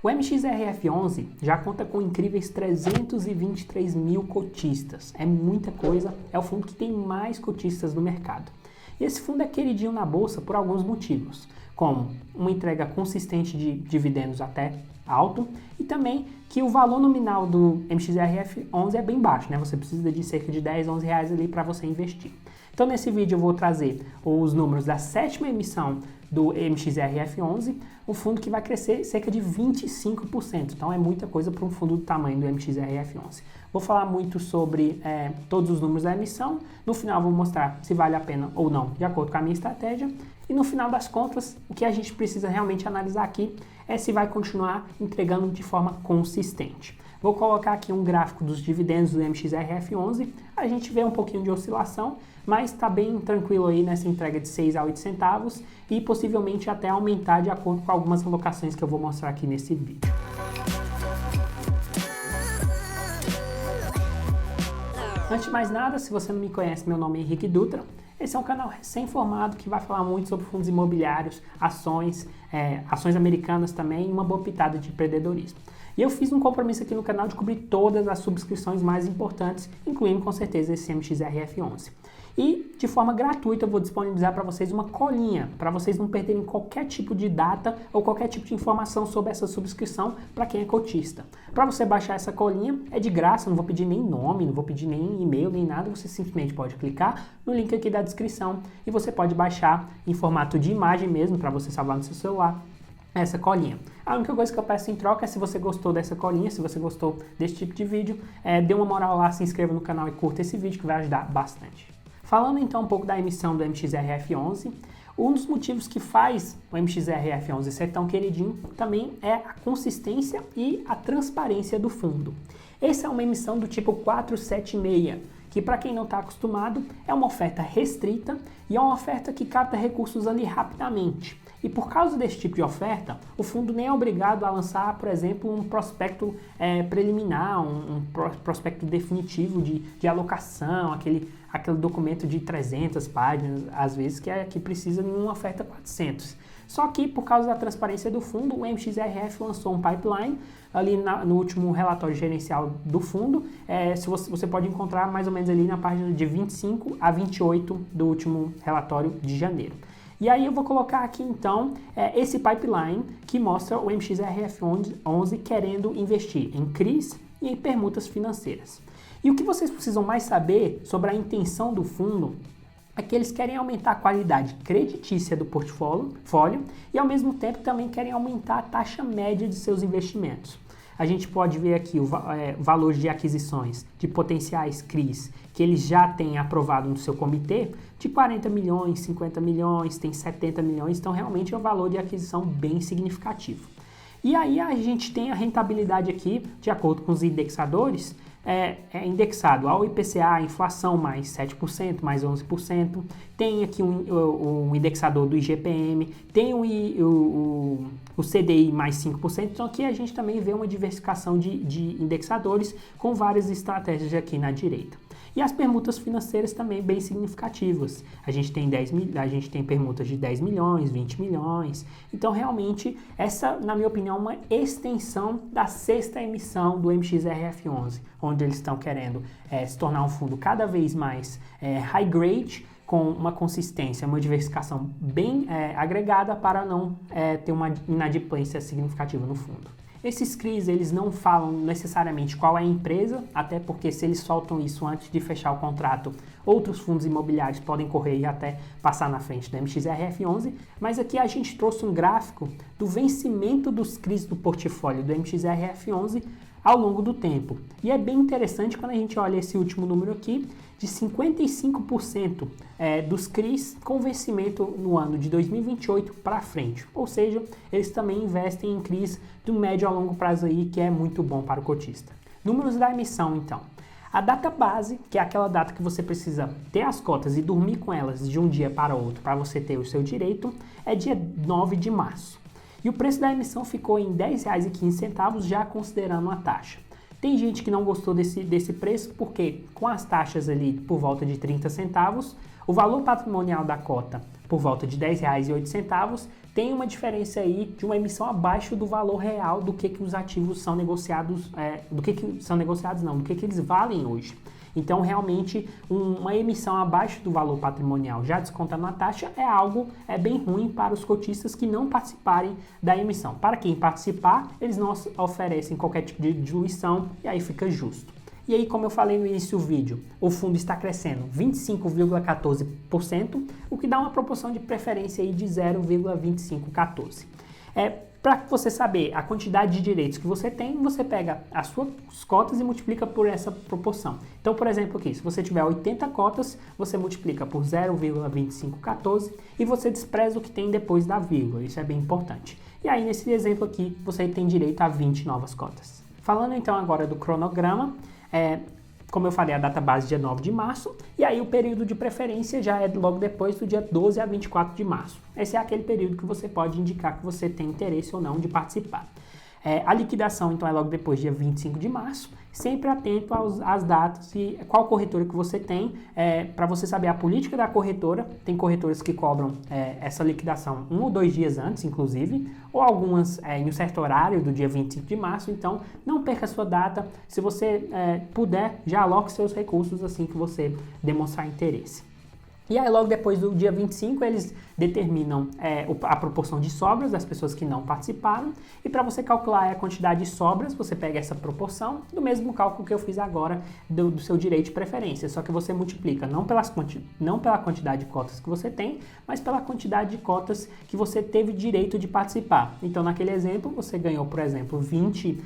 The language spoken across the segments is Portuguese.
O MXRF11 já conta com incríveis 323 mil cotistas. É muita coisa, é o fundo que tem mais cotistas no mercado. E esse fundo é queridinho na bolsa por alguns motivos, como uma entrega consistente de dividendos até alto e também que o valor nominal do MXRF11 é bem baixo, né? Você precisa de cerca de 10, 11 reais ali para você investir. Então nesse vídeo eu vou trazer os números da sétima emissão do MXRF11, um fundo que vai crescer cerca de 25%, então é muita coisa para um fundo do tamanho do MXRF11. Vou falar muito sobre todos os números da emissão, no final vou mostrar se vale a pena ou não, de acordo com a minha estratégia, e no final das contas, o que a gente precisa realmente analisar aqui é se vai continuar entregando de forma consistente. Vou colocar aqui um gráfico dos dividendos do MXRF11, a gente vê um pouquinho de oscilação, mas está bem tranquilo aí nessa entrega de 6 a 8 centavos e possivelmente até aumentar de acordo com algumas alocações que eu vou mostrar aqui nesse vídeo. Antes de mais nada, se você não me conhece, meu nome é Henrique Dutra. Esse é um canal recém-formado que vai falar muito sobre fundos imobiliários, ações americanas também e uma boa pitada de empreendedorismo. E eu fiz um compromisso aqui no canal de cobrir todas as subscrições mais importantes, incluindo com certeza esse MXRF11. E de forma gratuita eu vou disponibilizar para vocês uma colinha, para vocês não perderem qualquer tipo de data ou qualquer tipo de informação sobre essa subscrição para quem é cotista. Para você baixar essa colinha é de graça, não vou pedir nem nome, não vou pedir nem e-mail, nem nada, você simplesmente pode clicar no link aqui da descrição e você pode baixar em formato de imagem mesmo, para você salvar no seu celular, essa colinha. A única coisa que eu peço em troca é se você gostou dessa colinha, se você gostou desse tipo de vídeo, dê uma moral lá, se inscreva no canal e curta esse vídeo que vai ajudar bastante. Falando então um pouco da emissão do MXRF11, um dos motivos que faz o MXRF11 ser tão queridinho também é a consistência e a transparência do fundo. Essa é uma emissão do tipo 476, que para quem não está acostumado é uma oferta restrita e é uma oferta que capta recursos ali rapidamente. E por causa desse tipo de oferta, o fundo nem é obrigado a lançar, por exemplo, um prospecto preliminar, um prospecto definitivo de alocação, aquele documento de 300 páginas, às vezes, que precisa de uma oferta 400. Só que, por causa da transparência do fundo, o MXRF lançou um pipeline ali no último relatório gerencial do fundo. Você pode encontrar mais ou menos ali na página de 25 a 28 do último relatório de janeiro. E aí eu vou colocar aqui então esse pipeline que mostra o MXRF11 querendo investir em CRIs e em permutas financeiras. E o que vocês precisam mais saber sobre a intenção do fundo é que eles querem aumentar a qualidade creditícia do portfólio e ao mesmo tempo também querem aumentar a taxa média de seus investimentos. A gente pode ver aqui o valor de aquisições de potenciais CRIs que eles já têm aprovado no seu comitê de 40 milhões, 50 milhões, tem 70 milhões, então realmente é um valor de aquisição bem significativo. E aí a gente tem a rentabilidade aqui, de acordo com os indexadores, indexado ao IPCA, a inflação mais 7%, mais 11%, tem aqui um indexador do IGPM, tem o CDI mais 5%, então aqui a gente também vê uma diversificação de indexadores com várias estratégias aqui na direita. E as permutas financeiras também bem significativas. A gente tem permutas de 10 milhões, 20 milhões. Então, realmente, essa, na minha opinião, é uma extensão da sexta emissão do MXRF11, onde eles estão querendo se tornar um fundo cada vez mais high grade, com uma consistência, uma diversificação bem agregada para não ter uma inadimplência significativa no fundo. Esses CRIs, eles não falam necessariamente qual é a empresa, até porque se eles soltam isso antes de fechar o contrato, outros fundos imobiliários podem correr e até passar na frente do MXRF11, mas aqui a gente trouxe um gráfico do vencimento dos CRIs do portfólio do MXRF11 ao longo do tempo. E é bem interessante quando a gente olha esse último número aqui, de 55% dos CRIs com vencimento no ano de 2028 para frente. Ou seja, eles também investem em CRIs do médio a longo prazo aí, que é muito bom para o cotista. Números da emissão, então. A data base, que é aquela data que você precisa ter as cotas e dormir com elas de um dia para outro para você ter o seu direito, é dia 9 de março. E o preço da emissão ficou em R$ 10,15, já considerando a taxa. Tem gente que não gostou desse preço porque com as taxas ali por volta de 30 centavos, o valor patrimonial da cota por volta de R$10,08, tem uma diferença aí de uma emissão abaixo do valor real do que os ativos são negociados, do que eles valem hoje. Então, realmente, uma emissão abaixo do valor patrimonial, já descontando a taxa, é algo bem ruim para os cotistas que não participarem da emissão. Para quem participar, eles não oferecem qualquer tipo de diluição e aí fica justo. E aí, como eu falei no início do vídeo, o fundo está crescendo 25,14%, o que dá uma proporção de preferência aí de 0,2514. Para você saber a quantidade de direitos que você tem, você pega as suas cotas e multiplica por essa proporção. Então, por exemplo, aqui, se você tiver 80 cotas, você multiplica por 0,2514 e você despreza o que tem depois da vírgula. Isso é bem importante. E aí, nesse exemplo aqui, você tem direito a 20 novas cotas. Falando então agora do cronograma, como eu falei, a data base é dia 9 de março, e aí o período de preferência já é logo depois do dia 12 a 24 de março. Esse é aquele período que você pode indicar que você tem interesse ou não de participar. A liquidação, então, é logo depois, dia 25 de março, sempre atento às datas e qual corretora que você tem, para você saber a política da corretora. Tem corretoras que cobram essa liquidação 1 ou 2 dias antes, inclusive, ou algumas em um certo horário do dia 25 de março, então não perca a sua data. Se você puder, já aloque seus recursos assim que você demonstrar interesse. E aí, logo depois do dia 25, eles determinam a proporção de sobras das pessoas que não participaram. E para você calcular a quantidade de sobras, você pega essa proporção do mesmo cálculo que eu fiz agora do seu direito de preferência. Só que você multiplica não pela quantidade de cotas que você tem, mas pela quantidade de cotas que você teve direito de participar. Então, naquele exemplo, você ganhou, por exemplo, 20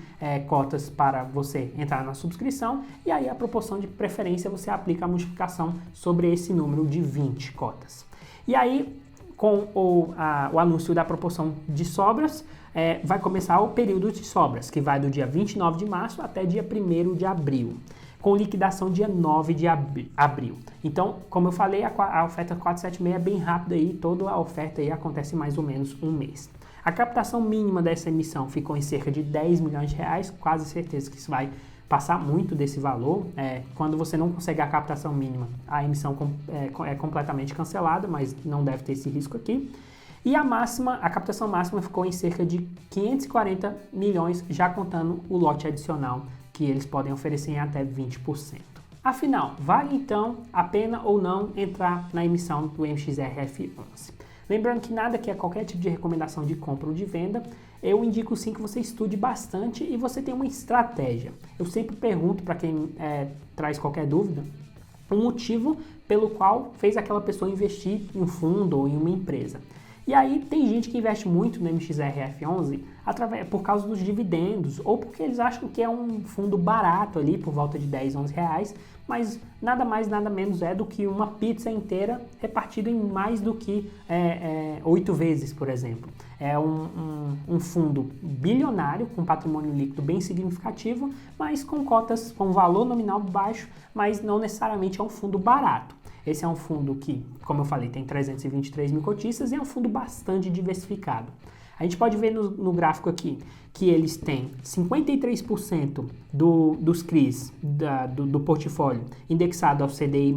cotas para você entrar na subscrição. E aí, a proporção de preferência, você aplica a multiplicação sobre esse número de 20 cotas. E aí, com o anúncio da proporção de sobras, vai começar o período de sobras, que vai do dia 29 de março até dia 1º de abril, com liquidação dia 9 de abril. Então, como eu falei, a oferta 476 é bem rápida aí, toda a oferta aí acontece mais ou menos um mês. A captação mínima dessa emissão ficou em cerca de R$10 milhões, quase certeza que isso vai passar muito desse valor. Quando você não consegue a captação mínima, a emissão é completamente cancelada, mas não deve ter esse risco aqui. E a captação máxima ficou em cerca de 540 milhões, já contando o lote adicional, que eles podem oferecer em até 20%. Afinal, vale então a pena ou não entrar na emissão do MXRF11? Lembrando que nada que é qualquer tipo de recomendação de compra ou de venda, eu indico sim que você estude bastante e você tenha uma estratégia. Eu sempre pergunto para quem traz qualquer dúvida, o motivo pelo qual fez aquela pessoa investir em um fundo ou em uma empresa. E aí tem gente que investe muito no MXRF11 por causa dos dividendos ou porque eles acham que é um fundo barato ali, por volta de R$10, R$11, mas nada mais, nada menos do que uma pizza inteira repartida em mais do que 8 vezes, por exemplo. É um fundo bilionário, com patrimônio líquido bem significativo, mas com cotas com valor nominal baixo, mas não necessariamente é um fundo barato. Esse é um fundo que, como eu falei, tem 323 mil cotistas e é um fundo bastante diversificado. A gente pode ver no gráfico aqui que eles têm 53% dos CRIs do portfólio indexado ao CDI+,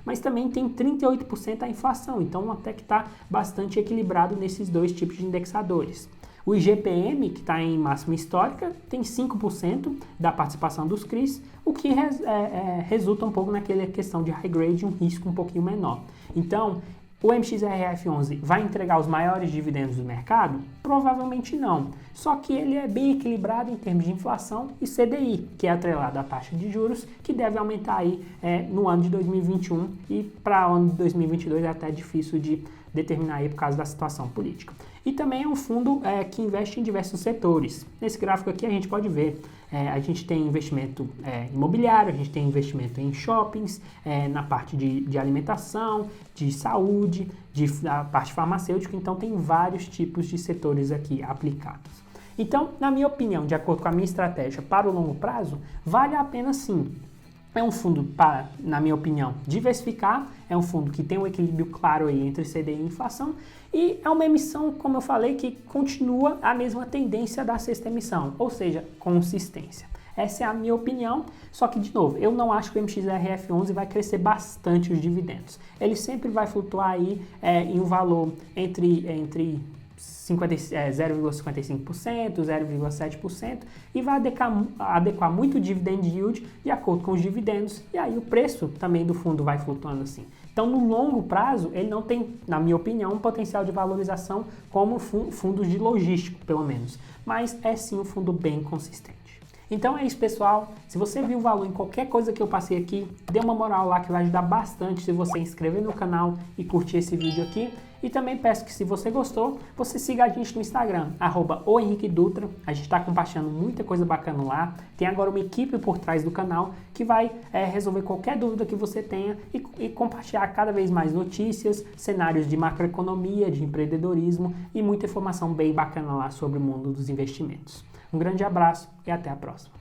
mas também tem 38% a inflação, então até que está bastante equilibrado nesses dois tipos de indexadores. O IGPM, que está em máxima histórica, tem 5% da participação dos CRIs, o que resulta um pouco naquela questão de high grade, um risco um pouquinho menor. Então, o MXRF11 vai entregar os maiores dividendos do mercado? Provavelmente não. Só que ele é bem equilibrado em termos de inflação e CDI, que é atrelado à taxa de juros, que deve aumentar aí no ano de 2021 e para o ano de 2022 é até difícil de determinar aí por causa da situação política. E também é um fundo que investe em diversos setores. Nesse gráfico aqui a gente pode ver, a gente tem investimento imobiliário, a gente tem investimento em shoppings, na parte de alimentação, de saúde, da parte farmacêutica, então tem vários tipos de setores aqui aplicados. Então, na minha opinião, de acordo com a minha estratégia para o longo prazo, vale a pena sim. É um fundo para, na minha opinião, diversificar, é um fundo que tem um equilíbrio claro aí entre CDI e inflação e é uma emissão, como eu falei, que continua a mesma tendência da sexta emissão, ou seja, consistência. Essa é a minha opinião, só que, de novo, eu não acho que o MXRF11 vai crescer bastante os dividendos. Ele sempre vai flutuar aí em um valor entre 0,55%, 0,7% e vai adequar muito o dividend yield de acordo com os dividendos, e aí o preço também do fundo vai flutuando assim. Então, no longo prazo, ele não tem, na minha opinião, um potencial de valorização como fundos de logístico, pelo menos, mas é sim um fundo bem consistente. Então é isso, pessoal. Se você viu valor em qualquer coisa que eu passei aqui, dê uma moral lá que vai ajudar bastante se você inscrever no canal e curtir esse vídeo aqui. E também peço que, se você gostou, você siga a gente no Instagram, @ohenriquedutra. A gente está compartilhando muita coisa bacana lá. Tem agora uma equipe por trás do canal que vai resolver qualquer dúvida que você tenha e compartilhar cada vez mais notícias, cenários de macroeconomia, de empreendedorismo e muita informação bem bacana lá sobre o mundo dos investimentos. Um grande abraço e até a próxima.